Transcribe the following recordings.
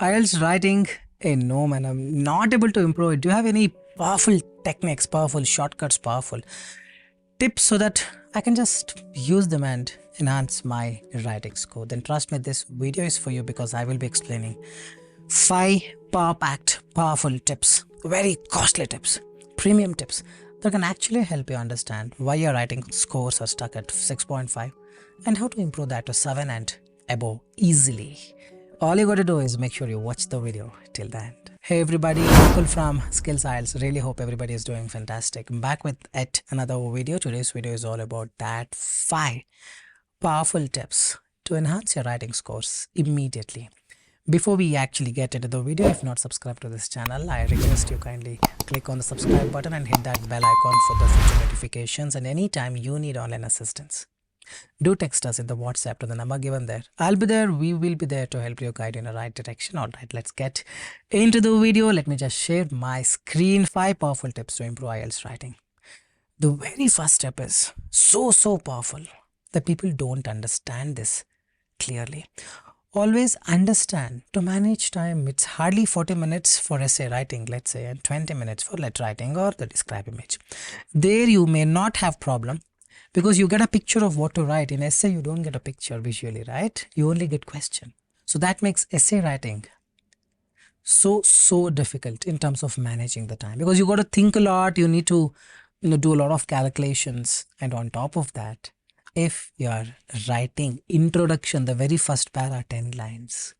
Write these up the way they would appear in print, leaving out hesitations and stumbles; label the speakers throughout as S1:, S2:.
S1: IELTS writing, no man, I'm not able to improve it. Do you have any powerful techniques, powerful shortcuts, powerful tips so that I can just use them and enhance my writing score? Then trust me, this video is for you because I will be explaining 5 power-packed, powerful tips, very costly tips, premium tips that can actually help you understand why your writing scores are stuck at 6.5 and how to improve that to 7 and above easily. All you got to do is make sure you watch the video till the end. Hey everybody, Nakul from Skills IELTS. Really hope everybody is doing fantastic. I'm back with yet another video. Today's video is all about that 5 powerful tips to enhance your writing scores immediately. Before we actually get into the video, if not subscribed to this channel, I request you kindly click on the subscribe button and hit that bell icon for the future notifications. And anytime you need online assistance, do text us in the WhatsApp to the number given there. I'll be there. We will be there to help you guide in the right direction. All right, let's get into the video. Let me just share my screen. 5 powerful tips to improve IELTS writing. The very first step is so powerful that people don't understand this clearly. Always understand to manage time. It's hardly 40 minutes for essay writing, let's say, and 20 minutes for letter writing or the describe image. There you may not have problem because you get a picture of what to write. In essay, you don't get a picture visually, right? You only get question. So that makes essay writing so difficult in terms of managing the time because you got to think a lot. You need to do a lot of calculations, and on top of that, if you are writing introduction, the very first para 10 lines,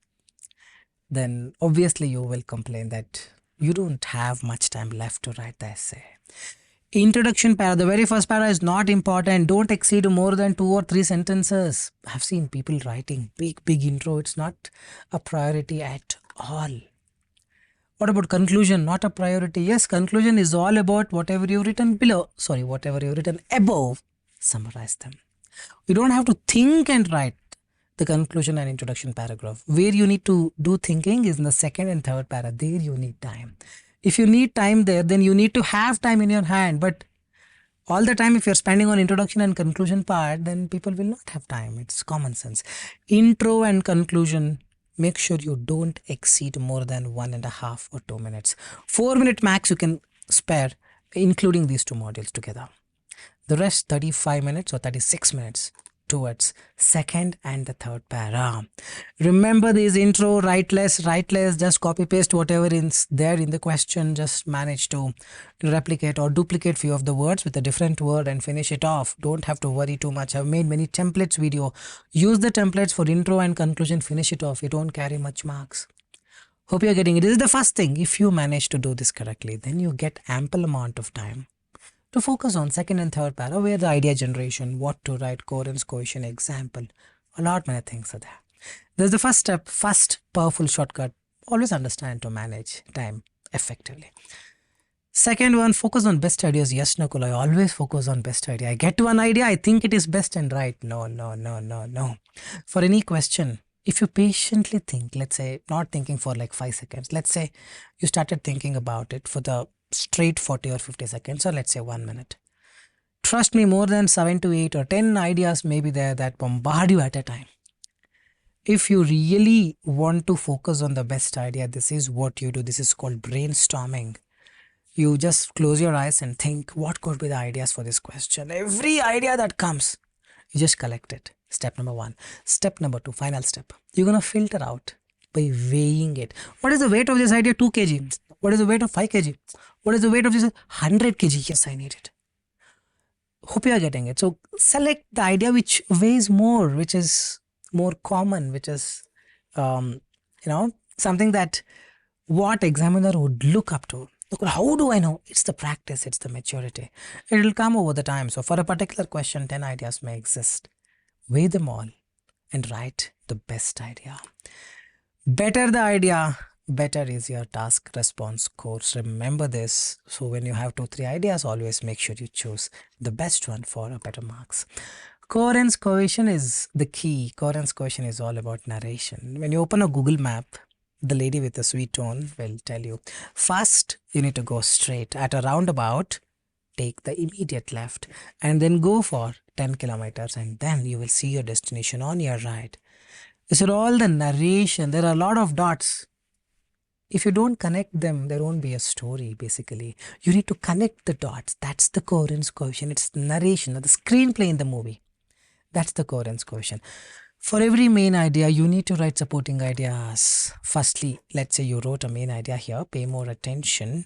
S1: then obviously you will complain that you don't have much time left to write the essay. Introduction para, the very first para is not important. Don't exceed more than 2 or 3 sentences. I've seen people writing big intro. It's not a priority at all. What about conclusion? Not a priority. Yes, conclusion is all about whatever you've written below. Sorry, whatever you've written above. Summarize them. You don't have to think and write the conclusion and introduction paragraph. Where you need to do thinking is in the second and third para. There you need time. If you need time there, then you need to have time in your hand. But all the time, if you're spending on introduction and conclusion part, then people will not have time. It's common sense. Intro and conclusion, make sure you don't exceed more than 1.5 or 2 minutes. 4 minute max you can spare, including these 2 modules together. The rest 35 minutes or 36 minutes towards second and the third para. Remember this intro, write less, just copy paste whatever is there in the question, just manage to replicate or duplicate few of the words with a different word and finish it off. Don't have to worry too much. I've made many templates video. Use the templates for intro and conclusion, finish it off. You don't carry much marks. Hope you're getting it. This is the first thing. If you manage to do this correctly, then you get ample amount of time to focus on second and third para, where the idea generation, what to write, coherence, cohesion, example, a lot many things are there. There's the first step, first powerful shortcut. Always understand to manage time effectively. Second one, focus on best ideas. Yes, Nakul, I always focus on best idea. I get one idea, I think it is best and right. No. For any question, if you patiently think, let's say, not thinking for like 5 seconds, let's say you started thinking about it for the straight 40 or 50 seconds, or let's say 1 minute. Trust me, more than 7 to 8 or 10 ideas may be there that bombard you at a time. If you really want to focus on the best idea, this is what you do. This is called brainstorming. You just close your eyes and think, what could be the ideas for this question? Every idea that comes, you just collect it. Step number 1. Step number 2, final step. You're going to filter out by weighing it. What is the weight of this idea? 2 kg. What is the weight of 5 kg? What is the weight of this? 100 kg. Yes, I need it. Hope you are getting it. So select the idea which weighs more, which is more common, which is, something that what examiner would look up to. Look, how do I know? It's the practice, it's the maturity. It will come over the time. So for a particular question, 10 ideas may exist. Weigh them all and write the best idea. Better the idea, better is your task response course. Remember this. So when you have 2-3 ideas, always make sure you choose the best one for a better marks. Coherence cohesion is the key. Coherence cohesion is all about narration. When you open a Google map, the lady with the sweet tone will tell you, first you need to go straight at a roundabout, take the immediate left, and then go for 10 kilometers, and then you will see your destination on your right. This is all the narration. There are a lot of dots. If you don't connect them, there won't be a story, basically. You need to connect the dots. That's the coherence coefficient. It's narration, the screenplay in the movie. That's the coherence coefficient. For every main idea, you need to write supporting ideas. Firstly, let's say you wrote a main idea here. Pay more attention.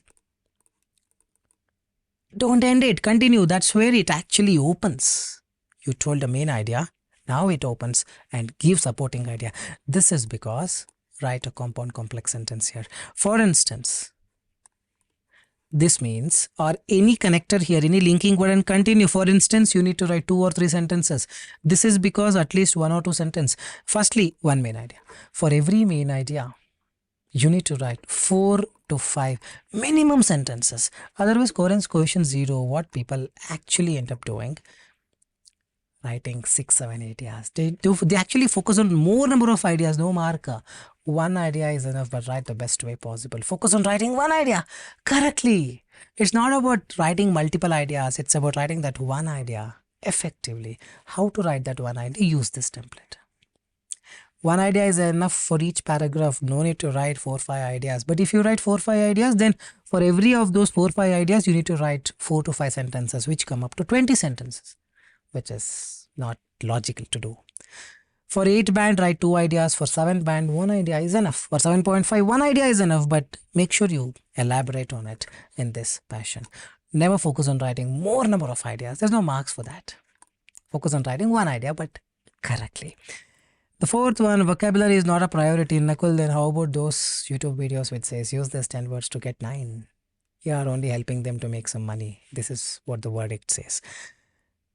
S1: Don't end it. Continue. That's where it actually opens. You told the main idea. Now it opens and gives supporting idea. This is because write a compound complex sentence here. For instance, this means, or any connector here, any linking word and continue. For instance, you need to write 2 or 3 sentences. This is because at least 1 or 2 sentences. Firstly, one main idea. For every main idea, you need to write 4 to 5 minimum sentences. Otherwise, coherence coefficient 0, what people actually end up doing, writing 6, 7, 8 ideas. They actually focus on more number of ideas, no marker. One idea is enough, but write the best way possible. Focus on writing one idea correctly. It's not about writing multiple ideas. It's about writing that one idea effectively. How to write that one idea? Use this template. One idea is enough for each paragraph. No need to write 4 or 5 ideas. But if you write 4 or 5 ideas, then for every of those 4 or 5 ideas, you need to write 4 to 5 sentences, which come up to 20 sentences, which is not logical to do. For 8 band, write 2 ideas. For 7 band, 1 idea is enough. For 7.5, 1 idea is enough, but make sure you elaborate on it in this fashion. Never focus on writing more number of ideas. There's no marks for that. Focus on writing one idea, but correctly. The fourth one, vocabulary is not a priority. Nakul, then how about those YouTube videos which says use this 10 words to get 9? You are only helping them to make some money. This is what the verdict says.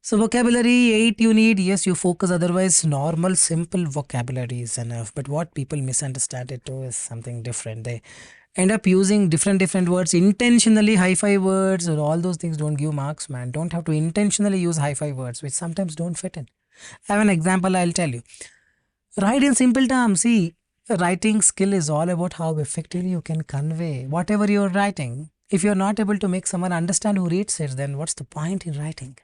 S1: So vocabulary 8 you need, yes, you focus, otherwise normal simple vocabulary is enough. But what people misunderstand it to is something different. They end up using different words, intentionally high-fi words, or all those things don't give marks, man. Don't have to intentionally use high-fi words, which sometimes don't fit in. I have an example, I'll tell you. Write in simple terms. See, writing skill is all about how effectively you can convey whatever you're writing. If you're not able to make someone understand who reads it, then what's the point in writing?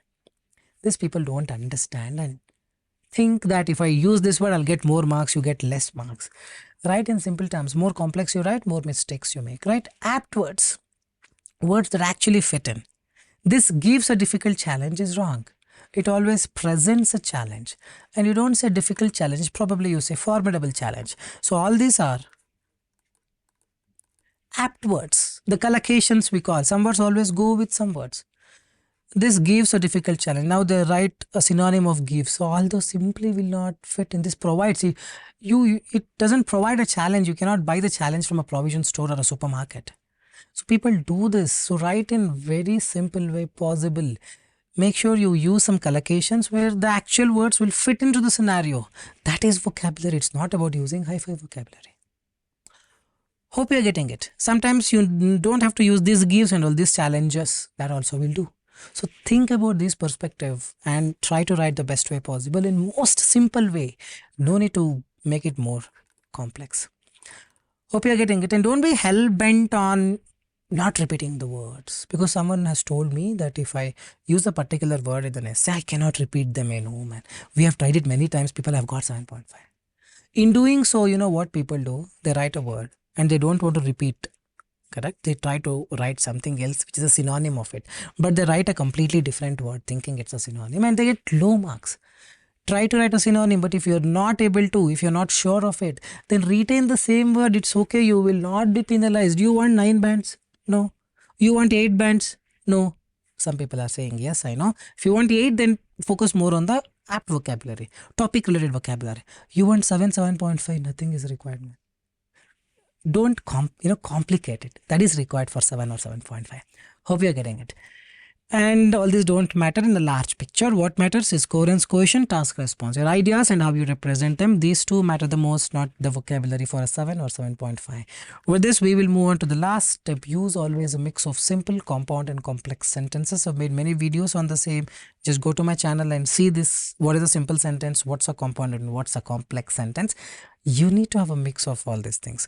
S1: These people don't understand and think that if I use this word, I'll get more marks, you get less marks. Write in simple terms. More complex you write, more mistakes you make. Write apt words, words that actually fit in. This gives a difficult challenge is wrong. It always presents a challenge. And you don't say difficult challenge, probably you say formidable challenge. So all these are apt words. The collocations we call. Some words always go with some words. This gives a difficult challenge. Now they write a synonym of give. So all those simply will not fit in. This provides you. It doesn't provide a challenge. You cannot buy the challenge from a provision store or a supermarket. So people do this. So write in very simple way possible. Make sure you use some collocations where the actual words will fit into the scenario. That is vocabulary. It's not about using high-fi vocabulary. Hope you're getting it. Sometimes you don't have to use these gives and all these challenges. That also will do. So think about this perspective and try to write the best way possible in most simple way. No need to make it more complex. Hope you're getting it. And don't be hell-bent on not repeating the words. Because someone has told me that if I use a particular word in an essay, I cannot repeat them. No, man. We have tried it many times. People have got 7.5. In doing so, you know what people do? They write a word and they don't want to repeat. Correct? They try to write something else which is a synonym of it. But they write a completely different word thinking it's a synonym and they get low marks. Try to write a synonym, but if you're not able to, if you're not sure of it, then retain the same word. It's okay. You will not be penalized. Do you want 9 bands? No. You want 8 bands? No. Some people are saying yes, I know. If you want 8, then focus more on the apt vocabulary, topic related vocabulary. You want 7, 7.5, nothing is required. Don't complicate it. That is required for 7 or 7.5. Hope you're getting it. And all these don't matter in the large picture. What matters is coherence, cohesion, task response. Your ideas and how you represent them. These two matter the most, not the vocabulary for a 7 or 7.5. With this, we will move on to the last step. Use always a mix of simple, compound and complex sentences. I've made many videos on the same. Just go to my channel and see this. What is a simple sentence? What's a compound and what's a complex sentence? You need to have a mix of all these things.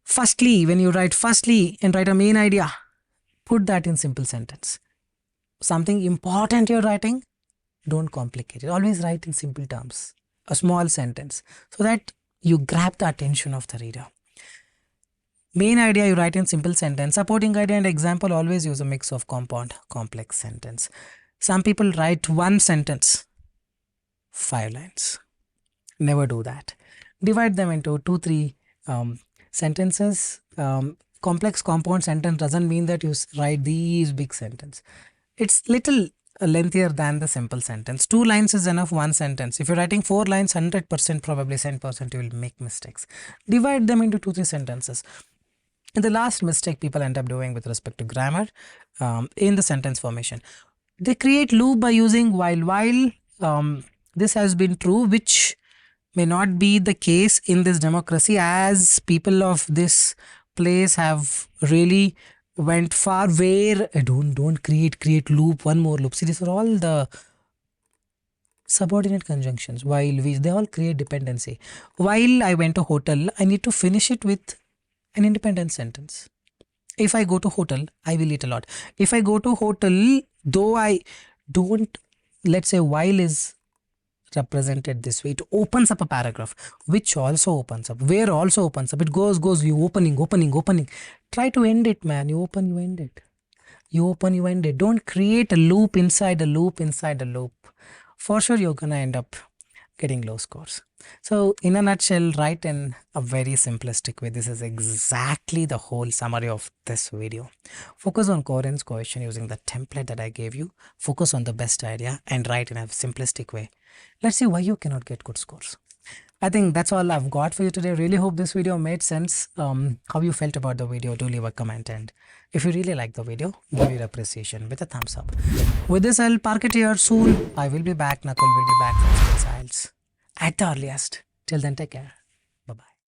S1: Firstly, when you write firstly and write a main idea, put that in simple sentence. Something important you're writing, don't complicate it. Always write in simple terms, a small sentence, so that you grab the attention of the reader. Main idea you write in simple sentence. Supporting idea and example always use a mix of compound, complex sentence. Some people write one sentence, 5 lines. Never do that. Divide them into 2-3 sentences. Complex compound sentence doesn't mean that you write these big sentence. It's little lengthier than the simple sentence. 2 lines is enough. One sentence. If you're writing 4 lines, 100% probably 10% you will make mistakes. Divide them into 2-3 sentences. And the last mistake people end up doing with respect to grammar in the sentence formation, they create loop by using while. This has been true, which may not be the case in this democracy, as people of this place have really went far where don't create loop, one more loop. See, these are all the subordinate conjunctions. While they all create dependency. While I went to hotel, I need to finish it with an independent sentence. If I go to hotel, I will eat a lot. If I go to hotel, though I don't, let's say while is represented this way, it opens up a paragraph, which also opens up, where also opens up. It goes, you opening. Try to end it, man. You open, you end it. You open, you end it. Don't create a loop inside a loop inside a loop. For sure, you're gonna end up getting low scores. So in a nutshell, write in a very simplistic way. This is exactly the whole summary of this video. Focus on coherence, cohesion using the template that I gave you. Focus on the best idea and write in a simplistic way. Let's see why you cannot get good scores. I think that's all I've got for you today. Really hope this video made sense. How you felt about the video, do leave a comment, and if you really like the video, give your appreciation with a thumbs up. With this, I'll park it here soon. I will be back. Nakul will be back from IELTS at the earliest. Till then, take care.